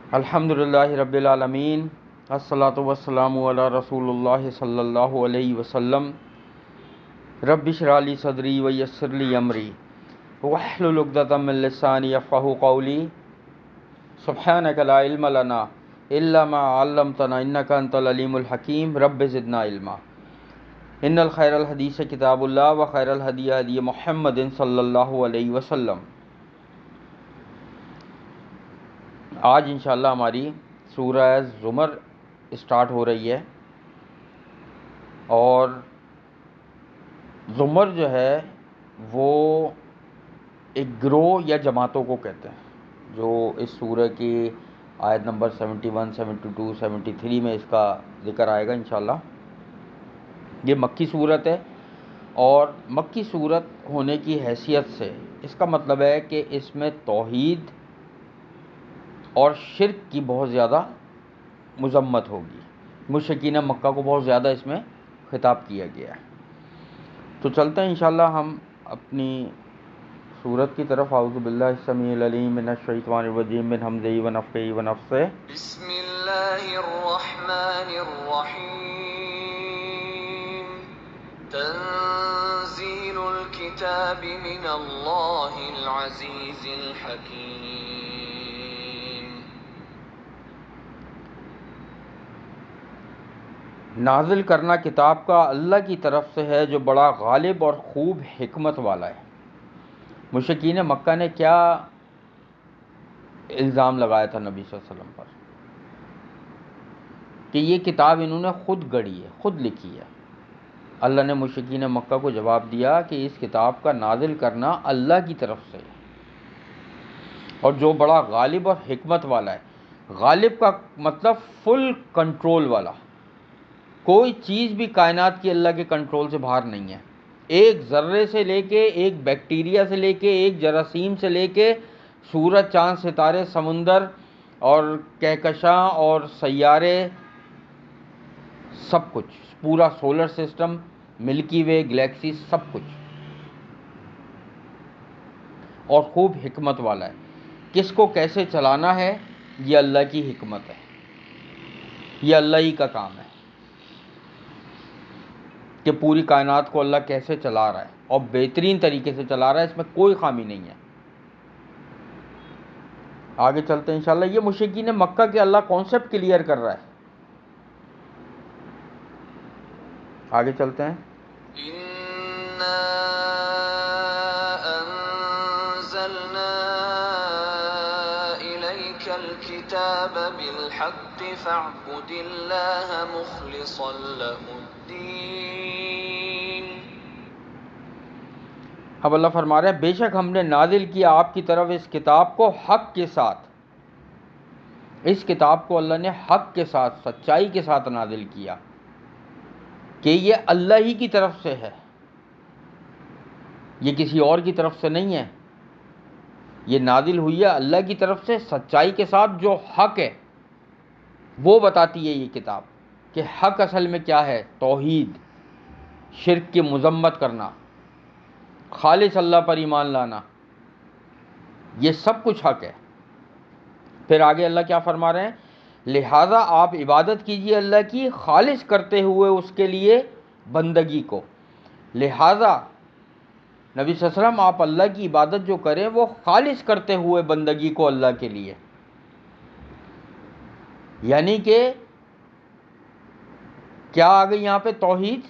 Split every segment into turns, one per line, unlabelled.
الحمدللہ رب العالمین، الصلاۃ والسلام علی رسول اللہ صلی اللہ علیہ وسلم۔ رب اشرح لی صدری ویسر لی امری واحلل عقدۃ من لسانی یفقہوا قولی۔ سبحانک لا علم لنا الا ما علمتنا انک انت العلیم الحکیم۔ رب زدنا علما۔ ان الخیر الحدیث کتاب اللہ وخیر الہدی ہدی محمد صلی اللہ علیہ وسلم۔ آج انشاءاللہ ہماری سورہ زمر اسٹارٹ ہو رہی ہے، اور زمر جو ہے وہ ایک گروہ یا جماعتوں کو کہتے ہیں، جو اس سورہ کی آیت نمبر 71، 72، 73 میں اس کا ذکر آئے گا انشاءاللہ۔ یہ مکی صورت ہے، اور مکی صورت ہونے کی حیثیت سے اس کا مطلب ہے کہ اس میں توحید اور شرک کی بہت زیادہ مذمت ہوگی۔ مشرکین مکہ کو بہت زیادہ اس میں خطاب کیا گیا ہے۔ تو چلتے ہیں انشاءاللہ ہم اپنی سورت کی طرف۔ اعوذ باللہ السمیع العلیم من الشیطان الرجیم من حمزہ ونفخہ ونفثہ۔
بسم اللہ الرحمن الرحیم۔ تنزیل الکتاب من اللہ العزیز الحکیم۔
نازل کرنا کتاب کا اللہ کی طرف سے ہے جو بڑا غالب اور خوب حکمت والا ہے۔ مشرکین مکہ نے کیا الزام لگایا تھا نبی صلی اللہ علیہ وسلم پر کہ یہ کتاب انہوں نے خود گڑھی ہے، خود لکھی ہے۔ اللہ نے مشرکین مکہ کو جواب دیا کہ اس کتاب کا نازل کرنا اللہ کی طرف سے ہے، اور جو بڑا غالب اور حکمت والا ہے۔ غالب کا مطلب فل کنٹرول والا۔ کوئی چیز بھی کائنات کی اللہ کے کنٹرول سے باہر نہیں ہے۔ ایک ذرے سے لے کے، ایک بیکٹیریا سے لے کے، ایک جراثیم سے لے کے، سورج، چاند، ستارے، سمندر اور کہکشاں اور سیارے، سب کچھ، پورا سولر سسٹم، ملکی وے، گلیکسی، سب کچھ، اور خوب حکمت والا ہے۔ کس کو کیسے چلانا ہے یہ اللہ کی حکمت ہے، یہ اللہ ہی کا کام ہے کہ پوری کائنات کو اللہ کیسے چلا رہا ہے، اور بہترین طریقے سے چلا رہا ہے، اس میں کوئی خامی نہیں ہے۔ آگے چلتے ہیں انشاءاللہ۔ یہ مشرکین مکہ کے اللہ کانسیپٹ کلیئر کر رہا ہے۔ آگے چلتے ہیں۔
اِنَّا أَنزَلْنَا إِلَيْكَ الْكِتَابَ بِالْحَقِّ فَاعْبُدِ اللَّهَ مُخْلِصًا لَهُ الدِّينَ۔
اب اللہ فرما رہے ہیں بے شک ہم نے نازل کیا آپ کی طرف اس کتاب کو حق کے ساتھ۔ اس کتاب کو اللہ نے حق کے ساتھ، سچائی کے ساتھ نازل کیا کہ یہ اللہ ہی کی طرف سے ہے، یہ کسی اور کی طرف سے نہیں ہے۔ یہ نازل ہوئی ہے اللہ کی طرف سے، سچائی کے ساتھ۔ جو حق ہے وہ بتاتی ہے یہ کتاب کہ حق اصل میں کیا ہے۔ توحید، شرک کی مذمت کرنا، خالص اللہ پر ایمان لانا، یہ سب کچھ حق ہے۔ پھر آگے اللہ کیا فرما رہے ہیں؟ لہٰذا آپ عبادت کیجیے اللہ کی، خالص کرتے ہوئے اس کے لیے بندگی کو۔ لہٰذا نبی صلی اللہ علیہ وسلم آپ اللہ کی عبادت جو کریں وہ خالص کرتے ہوئے بندگی کو اللہ کے لیے، یعنی کہ کیا آ گئی یہاں پہ توحید؟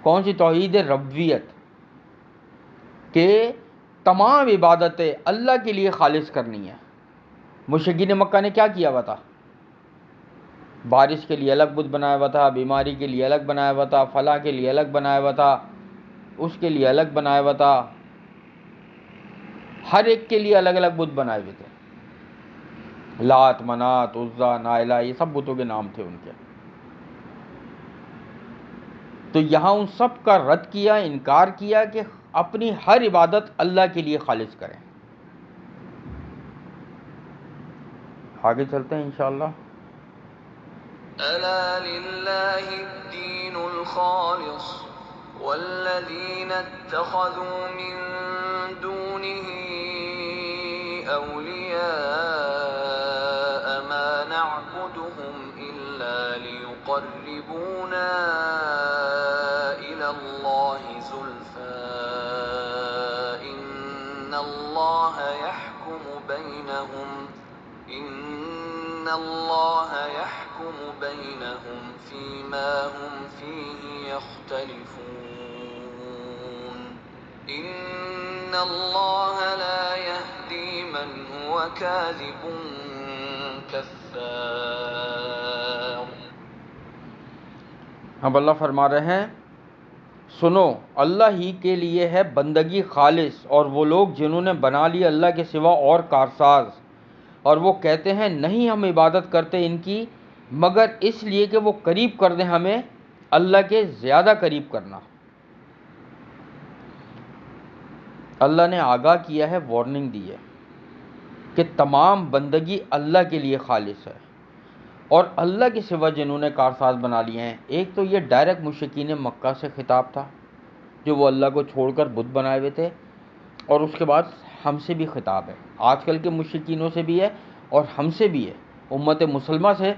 کون سی توحید ہے؟ ربوبیت، کہ تمام عبادتیں اللہ کے لیے خالص کرنی ہے۔ مشرکین مکہ نے کیا کیا ہوا تھا؟ بارش کے لیے الگ بت بنایا ہوا تھا، بیماری کے لیے الگ بنایا ہوا تھا، فلاں کے لیے الگ بنایا ہوا تھا، اس کے لیے الگ بنایا ہوا تھا، ہر ایک کے لیے الگ الگ بت بنائے ہوئے تھے۔ لات، منات، عزا، نائلہ، یہ سب بتوں کے نام تھے ان کے۔ تو یہاں ان سب کا رد کیا، انکار کیا کہ اپنی ہر عبادت اللہ کے لیے خالص کریں۔ آگے چلتے ہیں انشاءاللہ۔
أَلَا لِلَّهِ الدِّينُ الْخَالِصُ وَالَّذِينَ اتَّخَذُوا مِن دُونِهِ أولياء ما نعبدهم إلا ليقربونا إلى الله زلفى إن الله يحكم بينهم فيما هم فيه يختلفون إن الله لا يهدي من هو كاذب كفار۔
اب اللہ فرما رہے ہیں سنو اللہ ہی کے لیے ہے بندگی خالص، اور وہ لوگ جنہوں نے بنا لی اللہ کے سوا اور کارساز، اور وہ کہتے ہیں نہیں ہم عبادت کرتے ان کی مگر اس لیے کہ وہ قریب کر دیں ہمیں اللہ کے زیادہ قریب کرنا۔ اللہ نے آگاہ کیا ہے، وارننگ دی ہے کہ تمام بندگی اللہ کے لیے خالص ہے، اور اللہ کے سوا جنہوں نے کارساز بنا لیے ہیں۔ ایک تو یہ ڈائریکٹ مشرکین مکہ سے خطاب تھا جو وہ اللہ کو چھوڑ کر بت بنائے ہوئے تھے، اور اس کے بعد ہم سے بھی خطاب ہے، آج کل کے مشرکینوں سے بھی ہے اور ہم سے بھی ہے، امت مسلمہ سے،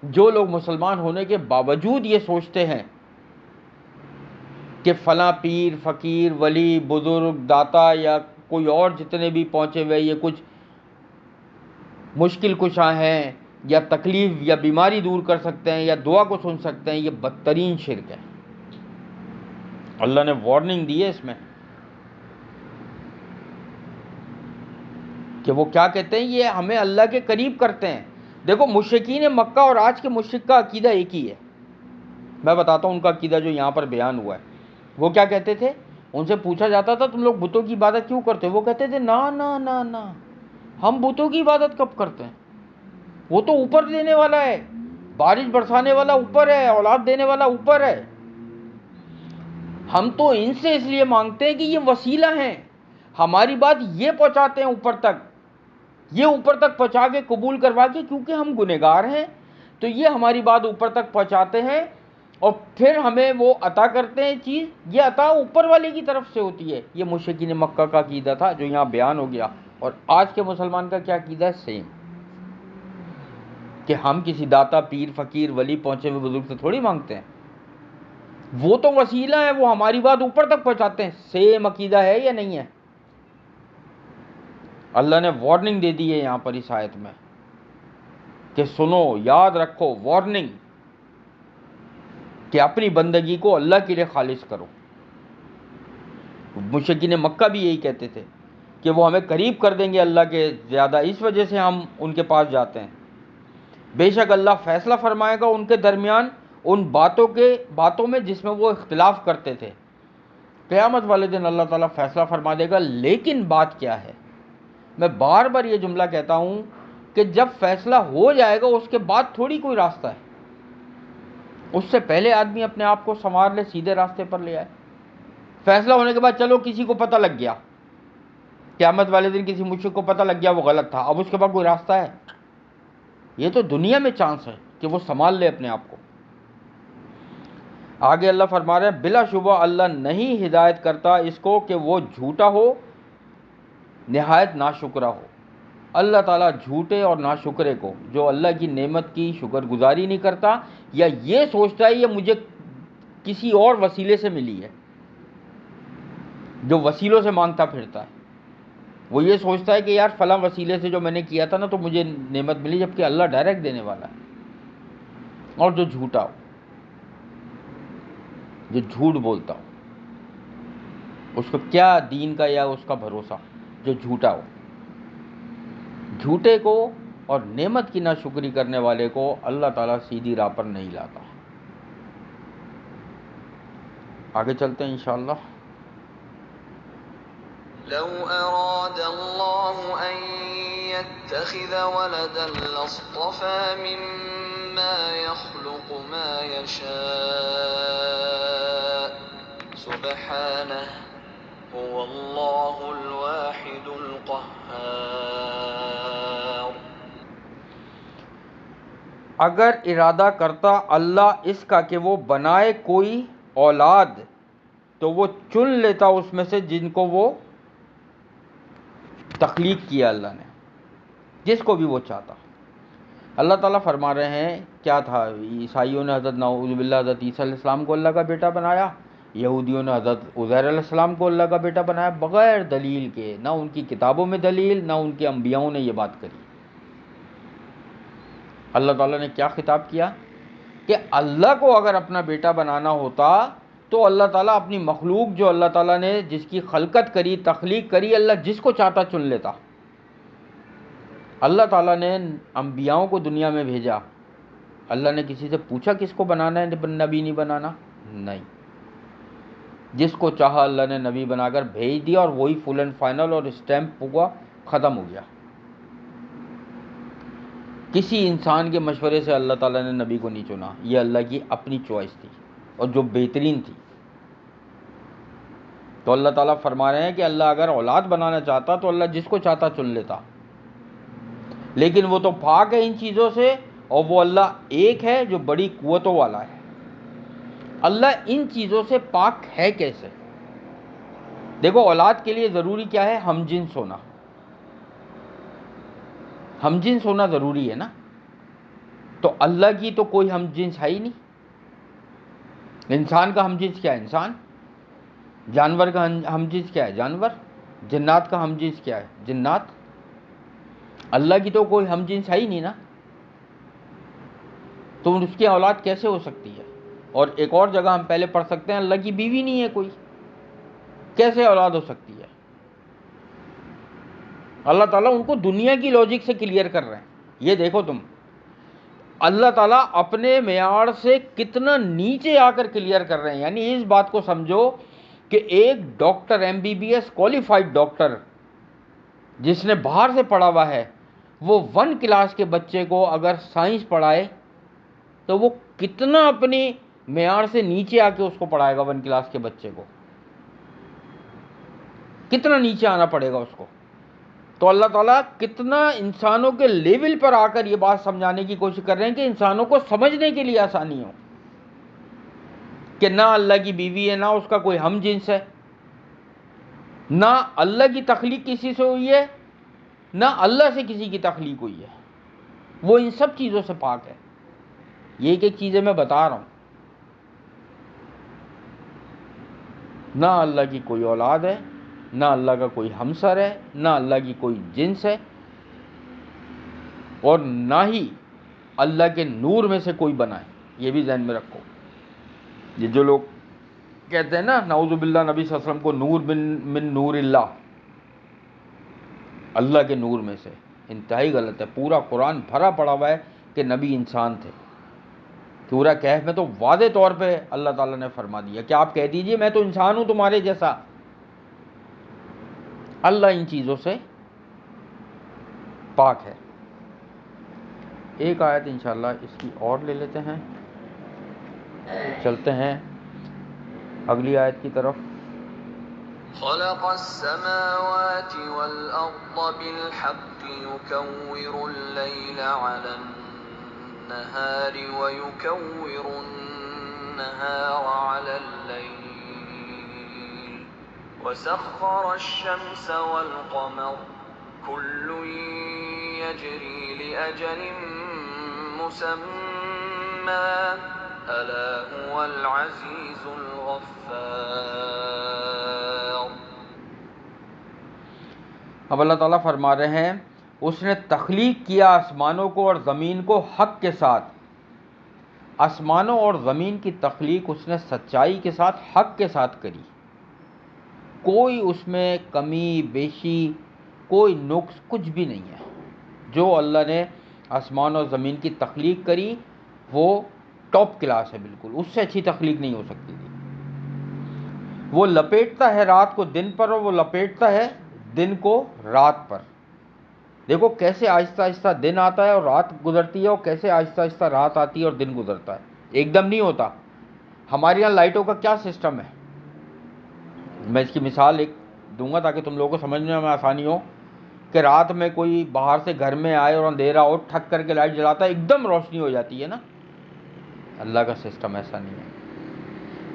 جو لوگ مسلمان ہونے کے باوجود یہ سوچتے ہیں کہ فلاں پیر فقیر ولی بزرگ داتا یا کوئی اور جتنے بھی پہنچے ہوئے یہ کچھ مشکل کشاں ہیں یا تکلیف یا بیماری دور کر سکتے ہیں یا دعا کو سن سکتے ہیں، یہ بدترین شرک ہے۔ اللہ نے وارننگ دی ہے اس میں کہ وہ کیا کہتے ہیں، یہ ہمیں اللہ کے قریب کرتے ہیں۔ دیکھو مشرکین مکہ اور آج کے مشرک کا عقیدہ ایک ہی ہے، میں بتاتا ہوں ان کا عقیدہ جو یہاں پر بیان ہوا ہے۔ وہ کیا کہتے تھے، ان سے پوچھا جاتا تھا تم لوگ بتوں کی عبادت کیوں کرتے ہو، وہ کہتے تھے نا نا نا نا، ہم بتوں کی عبادت کب کرتے ہیں، وہ تو اوپر دینے والا ہے، بارش برسانے والا اوپر ہے، اولاد دینے والا اوپر ہے، ہم تو ان سے اس لیے مانگتے ہیں کہ یہ وسیلہ ہیں، ہماری بات یہ پہنچاتے ہیں اوپر تک، یہ اوپر تک پہنچا کے قبول کروا کے، کیونکہ ہم گنہگار ہیں تو یہ ہماری بات اوپر تک پہنچاتے ہیں اور پھر ہمیں وہ عطا کرتے ہیں چیز، یہ عطا اوپر والے کی طرف سے ہوتی ہے۔ یہ مشرکین مکہ کا عقیدہ تھا جو یہاں بیان ہو گیا، اور آج کے مسلمان کا کیا عقیدہ ہے، سیم، کہ ہم کسی داتا پیر فقیر ولی پہنچے ہوئے بزرگ سے تھوڑی مانگتے ہیں، وہ تو وسیلہ ہے، وہ ہماری بات اوپر تک پہنچاتے ہیں۔ سیم عقیدہ ہے یا نہیں ہے؟ اللہ نے وارننگ دے دی ہے یہاں پر اس آیت میں کہ سنو، یاد رکھو، وارننگ کہ اپنی بندگی کو اللہ کے لیے خالص کرو۔ مشرکین مکہ بھی یہی کہتے تھے کہ وہ ہمیں قریب کر دیں گے اللہ کے زیادہ، اس وجہ سے ہم ان کے پاس جاتے ہیں۔ بے شک اللہ فیصلہ فرمائے گا ان کے درمیان ان باتوں میں جس میں وہ اختلاف کرتے تھے۔ قیامت والے دن اللہ تعالیٰ فیصلہ فرما دے گا، لیکن بات کیا ہے، میں بار بار یہ جملہ کہتا ہوں کہ جب فیصلہ ہو جائے گا اس کے بعد تھوڑی کوئی راستہ ہے، اس سے پہلے آدمی اپنے آپ کو سنوار لے، سیدھے راستے پر لے آئے۔ فیصلہ ہونے کے بعد چلو کسی کو پتہ لگ گیا، قیامت والے دن کسی مشرک کو پتہ لگ گیا وہ غلط تھا، اب اس کے بعد کوئی راستہ ہے؟ یہ تو دنیا میں چانس ہے کہ وہ سنبھال لے اپنے آپ کو۔ آگے اللہ فرما رہے ہیں بلا شبہ اللہ نہیں ہدایت کرتا اس کو کہ وہ جھوٹا ہو نہایت ناشکرا ہو۔ اللہ تعالیٰ جھوٹے اور ناشکرے کو، جو اللہ کی نعمت کی شکر گزاری نہیں کرتا یا یہ سوچتا ہے یہ مجھے کسی اور وسیلے سے ملی ہے، جو وسیلوں سے مانگتا پھرتا ہے، وہ یہ سوچتا ہے کہ یار فلاں وسیلے سے جو میں نے کیا تھا نا تو مجھے نعمت ملی، جبکہ اللہ ڈائریکٹ دینے والا ہے۔ اور جو جھوٹا ہو، جو جھوٹ بولتا ہو، اس کو کیا دین کا یا اس کا بھروسہ، جو جھوٹا ہو، جھوٹے کو اور نعمت کی ناشکری کرنے والے کو اللہ تعالیٰ سیدھی راہ پر نہیں لاتا۔ آگے چلتے ہیں انشاءاللہ۔
لو أراد الله أن يتخذ ولدا لاصطفى مما يخلق ما يشاء سبحانه هو الله الواحد القهار۔
اگر ارادہ کرتا اللہ اس کا کہ وہ بنائے کوئی اولاد تو وہ چن لیتا اس میں سے جن کو وہ تخلیق کیا اللہ نے۔ جس کو بھی وہ چاہتا۔ اللہ تعالیٰ فرما رہے ہیں کیا تھا، عیسائیوں نے حضرت نعوذ باللہ حضرت عیسیٰ علیہ السلام کو اللہ کا بیٹا بنایا، یہودیوں نے حضرت عزیر علیہ السلام کو اللہ کا بیٹا بنایا، بغیر دلیل کے، نہ ان کی کتابوں میں دلیل، نہ ان کے انبیاؤں نے یہ بات کری۔ اللہ تعالیٰ نے کیا خطاب کیا کہ اللہ کو اگر اپنا بیٹا بنانا ہوتا تو اللہ تعالیٰ اپنی مخلوق جو اللہ تعالیٰ نے جس کی خلقت کری، تخلیق کری، اللہ جس کو چاہتا چن لیتا۔ اللہ تعالیٰ نے انبیاؤں کو دنیا میں بھیجا، اللہ نے کسی سے پوچھا کس کو بنانا ہے نبی نہیں بنانا؟ نہیں، جس کو چاہا اللہ نے نبی بنا کر بھیج دیا، اور وہی فل اینڈ فائنل اور اسٹیمپ ہوا، ختم ہو گیا۔ کسی انسان کے مشورے سے اللہ تعالیٰ نے نبی کو نہیں چنا، یہ اللہ کی اپنی چوائس تھی اور جو بہترین تھی۔ تو اللہ تعالیٰ فرما رہے ہیں کہ اللہ اگر اولاد بنانا چاہتا تو اللہ جس کو چاہتا چن لیتا، لیکن وہ تو پاک ہے ان چیزوں سے، اور وہ اللہ ایک ہے جو بڑی قوتوں والا ہے۔ اللہ ان چیزوں سے پاک ہے کیسے؟ دیکھو، اولاد کے لیے ضروری کیا ہے؟ ہم جنس ہونا۔ ہم جنس ہونا ضروری ہے نا، تو اللہ کی تو کوئی ہم جنس ہے ہی نہیں۔ انسان کا ہم جنس کیا ہے؟ انسان۔ جانور کا ہم جنس کیا ہے؟ جانور۔ جنات کا ہم جنس کیا ہے؟ جنات۔ اللہ کی تو کوئی ہم جنس ہے ہی نہیں نا، تو اس کی اولاد کیسے ہو سکتی ہے؟ اور ایک اور جگہ ہم پہلے پڑھ سکتے ہیں، اللہ کی بیوی نہیں ہے کوئی، کیسے اولاد ہو سکتی ہے؟ اللہ تعالیٰ ان کو دنیا کی لاجک سے کلیئر کر رہے ہیں۔ یہ دیکھو تم، اللہ تعالیٰ اپنے معیار سے کتنا نیچے آ کر کلیئر کر رہے ہیں۔ یعنی اس بات کو سمجھو کہ ایک ڈاکٹر، MBBS کوالیفائڈ ڈاکٹر جس نے باہر سے پڑھا ہوا ہے، وہ 1 کلاس کے بچے کو اگر سائنس پڑھائے تو وہ کتنا اپنی معیار سے نیچے آ کے اس کو پڑھائے گا۔ 1 کلاس کے بچے کو کتنا نیچے آنا پڑے گا اس کو۔ تو اللہ تعالیٰ کتنا انسانوں کے لیول پر آ کر یہ بات سمجھانے کی کوشش کر رہے ہیں کہ انسانوں کو سمجھنے کے لیے آسانی ہو، کہ نہ اللہ کی بیوی ہے، نہ اس کا کوئی ہم جنس ہے، نہ اللہ کی تخلیق کسی سے ہوئی ہے، نہ اللہ سے کسی کی تخلیق ہوئی ہے۔ وہ ان سب چیزوں سے پاک ہے۔ یہ ایک ایک چیزیں میں بتا رہا ہوں۔ نہ اللہ کی کوئی اولاد ہے، نہ اللہ کا کوئی ہمسر ہے، نہ اللہ کی کوئی جنس ہے، اور نہ ہی اللہ کے نور میں سے کوئی بنا ہے۔ یہ بھی ذہن میں رکھو۔ یہ جو لوگ کہتے ہیں نا نعوذ باللہ نبی صلی اللہ علیہ وسلم کو نور من نور اللہ، اللہ کے نور میں سے، انتہائی غلط ہے۔ پورا قرآن بھرا پڑا ہوا ہے کہ نبی انسان تھے۔ سورہ کہف میں تو واضح طور پہ اللہ تعالیٰ نے فرما دیا کہ آپ کہہ دیجئے میں تو انسان ہوں تمہارے جیسا۔ اللہ ان چیزوں سے پاک ہے۔ ایک آیت انشاءاللہ اس کی اور لے لیتے ہیں، چلتے ہیں اگلی آیت کی طرف۔
خلق السماوات والأرض بالحق يكور الليل على النهار ويكور النهار على الليل وسخر الشمس والقمر كل يجري لأجل مسمى ألا هو العزيز الغفار۔
اب اللہ تعالیٰ فرما رہے ہیں اس نے تخلیق کیا آسمانوں کو اور زمین کو حق کے ساتھ۔ آسمانوں اور زمین کی تخلیق اس نے سچائی کے ساتھ، حق کے ساتھ کری۔ کوئی اس میں کمی بیشی، کوئی نقص کچھ بھی نہیں ہے۔ جو اللہ نے آسمان اور زمین کی تخلیق کری وہ ٹاپ کلاس ہے، بالکل اس سے اچھی تخلیق نہیں ہو سکتی تھی۔ وہ لپیٹتا ہے رات کو دن پر اور وہ لپیٹتا ہے دن کو رات پر۔ دیکھو کیسے آہستہ آہستہ دن آتا ہے اور رات گزرتی ہے، اور کیسے آہستہ آہستہ رات آتی ہے اور دن گزرتا ہے، ایک دم نہیں ہوتا۔ ہمارے یہاں لائٹوں کا کیا سسٹم ہے، میں اس کی مثال ایک دوں گا تاکہ تم لوگوں کو سمجھنے میں آسانی ہو، کہ رات میں کوئی باہر سے گھر میں آئے اور اندھیرا ہو، ٹھک کر کے لائٹ جلاتا ہے، ایک دم روشنی ہو جاتی ہے نا۔ اللہ کا سسٹم ایسا نہیں ہے۔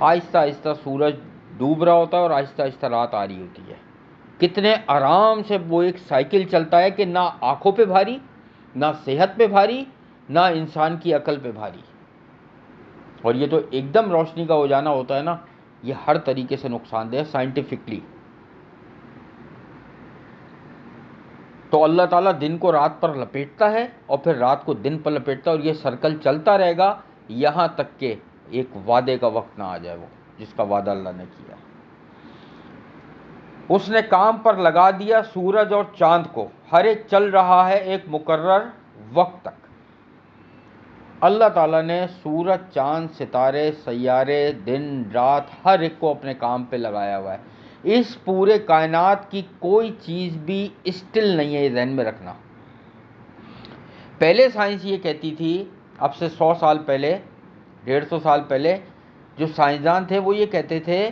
آہستہ آہستہ سورج ڈوب رہا ہوتا ہے اور آہستہ آہستہ رات آ رہی ہوتی ہے۔ کتنے آرام سے وہ ایک سائیکل چلتا ہے کہ نہ آنکھوں پہ بھاری، نہ صحت پہ بھاری، نہ انسان کی عقل پہ بھاری. اور یہ تو ایک دم روشنی کا ہو جانا ہوتا ہے نا، یہ ہر طریقے سے نقصان دہ سائنٹیفکلی. تو اللہ تعالیٰ دن کو رات پر لپیٹتا ہے اور پھر رات کو دن پر لپیٹتا ہے، اور یہ سرکل چلتا رہے گا یہاں تک کہ ایک وعدے کا وقت نہ آ جائے، وہ جس کا وعدہ اللہ نے کیا. اس نے کام پر لگا دیا سورج اور چاند کو، ہر ایک چل رہا ہے ایک مقرر وقت تک. اللہ تعالیٰ نے سورج، چاند، ستارے، سیارے، دن رات ہر ایک کو اپنے کام پہ لگایا ہوا ہے. اس پورے کائنات کی کوئی چیز بھی اسٹل نہیں ہے، یہ ذہن میں رکھنا. پہلے سائنس یہ کہتی تھی، اب سے 100 سال پہلے، 150 سال پہلے جو سائنسدان تھے وہ یہ کہتے تھے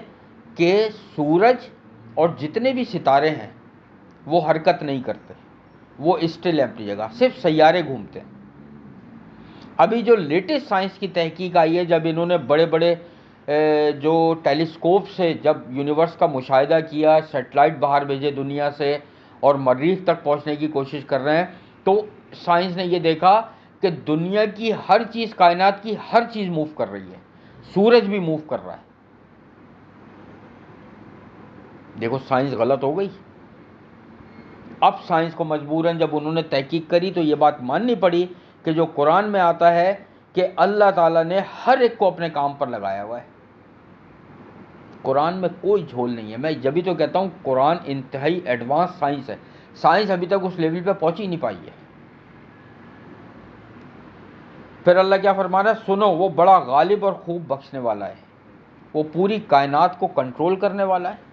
کہ سورج اور جتنے بھی ستارے ہیں وہ حرکت نہیں کرتے، وہ اسٹل ہے اپنی جگہ، صرف سیارے گھومتے ہیں. ابھی جو لیٹسٹ سائنس کی تحقیق آئی ہے، جب انہوں نے بڑے بڑے جو ٹیلیسکوپ سے جب یونیورس کا مشاہدہ کیا، سیٹلائٹ باہر بھیجے دنیا سے اور مریخ تک پہنچنے کی کوشش کر رہے ہیں، تو سائنس نے یہ دیکھا کہ دنیا کی ہر چیز، کائنات کی ہر چیز موو کر رہی ہے، سورج بھی موو کر رہا ہے. دیکھو سائنس غلط ہو گئی. اب سائنس کو مجبوراً جب انہوں نے تحقیق کری تو یہ بات ماننی پڑی کہ جو قرآن میں آتا ہے کہ اللہ تعالیٰ نے ہر ایک کو اپنے کام پر لگایا ہوا ہے. قرآن میں کوئی جھول نہیں ہے. میں جبھی تو کہتا ہوں قرآن انتہائی ایڈوانس سائنس ہے. سائنس ابھی تک اس لیول پہ پہنچ ہی نہیں پائی ہے. پھر اللہ کیا فرمانا ہے؟ سنو، وہ بڑا غالب اور خوب بخشنے والا ہے، وہ پوری کائنات کو کنٹرول کرنے والا ہے،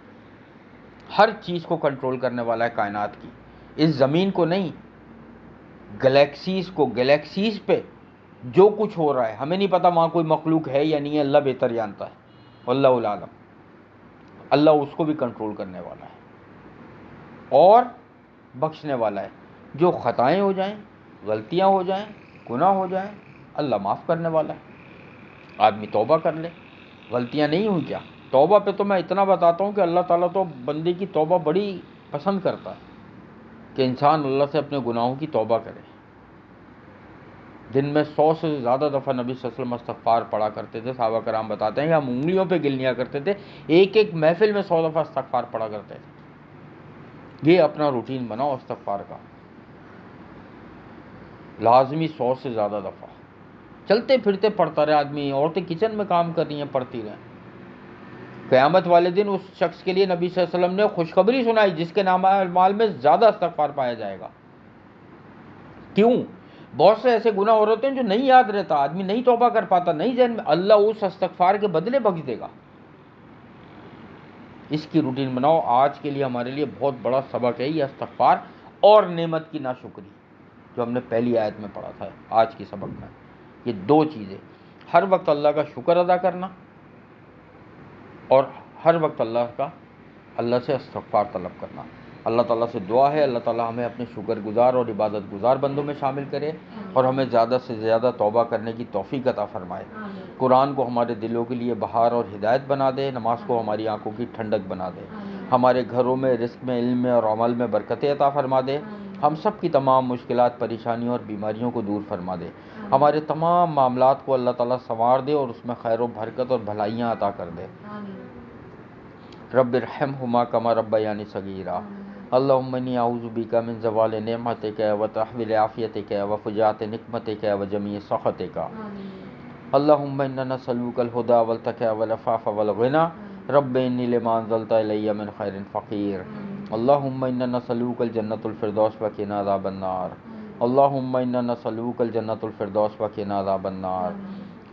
ہر چیز کو کنٹرول کرنے والا ہے کائنات کی، اس زمین کو نہیں، گلیکسیز کو. گلیکسیز پہ جو کچھ ہو رہا ہے ہمیں نہیں پتا وہاں کوئی مخلوق ہے یا نہیں ہے، اللہ بہتر جانتا ہے، واللہ العالم. اللہ اس کو بھی کنٹرول کرنے والا ہے اور بخشنے والا ہے. جو خطائیں ہو جائیں، غلطیاں ہو جائیں، گناہ ہو جائیں، اللہ معاف کرنے والا ہے. آدمی توبہ کر لے. غلطیاں نہیں ہوئی کیا؟ توبہ پہ تو میں اتنا بتاتا ہوں کہ اللہ تعالیٰ تو بندے کی توبہ بڑی پسند کرتا ہے کہ انسان اللہ سے اپنے گناہوں کی توبہ کرے. دن میں 100 سے زیادہ دفعہ نبی صلی اللہ علیہ وسلم استغفار پڑھا کرتے تھے. صحابہ کرام بتاتے ہیں کہ ہم انگلیوں پہ گن لیا کرتے تھے، ایک ایک محفل میں 100 دفعہ استغفار پڑھا کرتے تھے. یہ اپنا روٹین بناؤ استغفار کا، لازمی 100 سے زیادہ دفعہ. چلتے پھرتے پڑھتا رہے آدمی، عورتیں کچن میں کام کر رہی ہیں، پڑھتی رہیں. قیامت والے دن اس شخص کے لیے نبی صلی اللہ علیہ وسلم نے خوشخبری سنائی جس کے نام اعمال میں زیادہ استغفار پایا جائے گا. کیوں؟ بہت سے ایسے گناہ ہو رہے ہیں جو نہیں یاد رہتا، آدمی نہیں توبہ کر پاتا، نہیں ذہن میں، اللہ اس استغفار کے بدلے بخش دے گا. اس کی روٹین بناؤ. آج کے لیے ہمارے لیے بہت بڑا سبق ہے یہ استغفار اور نعمت کی ناشکری، جو ہم نے پہلی آیت میں پڑھا تھا. آج کی سبق میں یہ دو چیزیں، ہر وقت اللہ کا شکر ادا کرنا اور ہر وقت اللہ سے استغفار طلب کرنا. اللہ تعالیٰ سے دعا ہے اللہ تعالیٰ ہمیں اپنے شکر گزار اور عبادت گزار بندوں میں شامل کرے اور ہمیں زیادہ سے زیادہ توبہ کرنے کی توفیق عطا فرمائے. قرآن کو ہمارے دلوں کے لیے بہار اور ہدایت بنا دے، نماز کو ہماری آنکھوں کی ٹھنڈک بنا دے، ہمارے گھروں میں، رزق میں، علم میں اور عمل میں برکتیں عطا فرما دے. ہم سب کی تمام مشکلات، پریشانیوں اور بیماریوں کو دور فرما دے. ہمارے تمام معاملات کو اللہ تعالیٰ سنوار دے اور اس میں خیر و برکت اور بھلائیاں عطا کر دے. رب ارحمہما کما ربیانی صغیرا. اللہم انی اعوذ بک من زوال نعمتک وتحویل عافیتک وفجاءۃ نقمتک وجمیع سخطک. اللہم انا نسألک الہدی والتقی والعفاف والغنی. رب انی لما انزلت الی من خیر فقیر. اللہم انا نسألک الجنۃ الفردوس وقنا عذاب النار. اللہم انا نسألک الجنۃ الفردوس وقنا عذاب النار.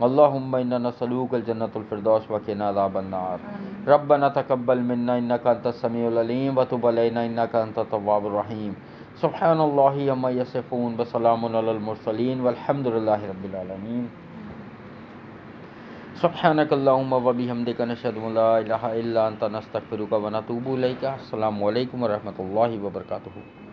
اللہم انا نسألک الجنۃ الفردوس وقنا عذاب النار. ربنا تقبل منا انک انت السمیع العلیم وتب علینا انک انت التواب الرحیم. سبحان اللہ عما یصفون وسلام علی المرسلین والحمد للہ رب العالمین. سبحانک اللہم وبحمدک نشہد ان لا الہ الا انت نستغفرک ونتوب الیک. السلام علیکم ورحمۃ اللہ وبرکاتہ.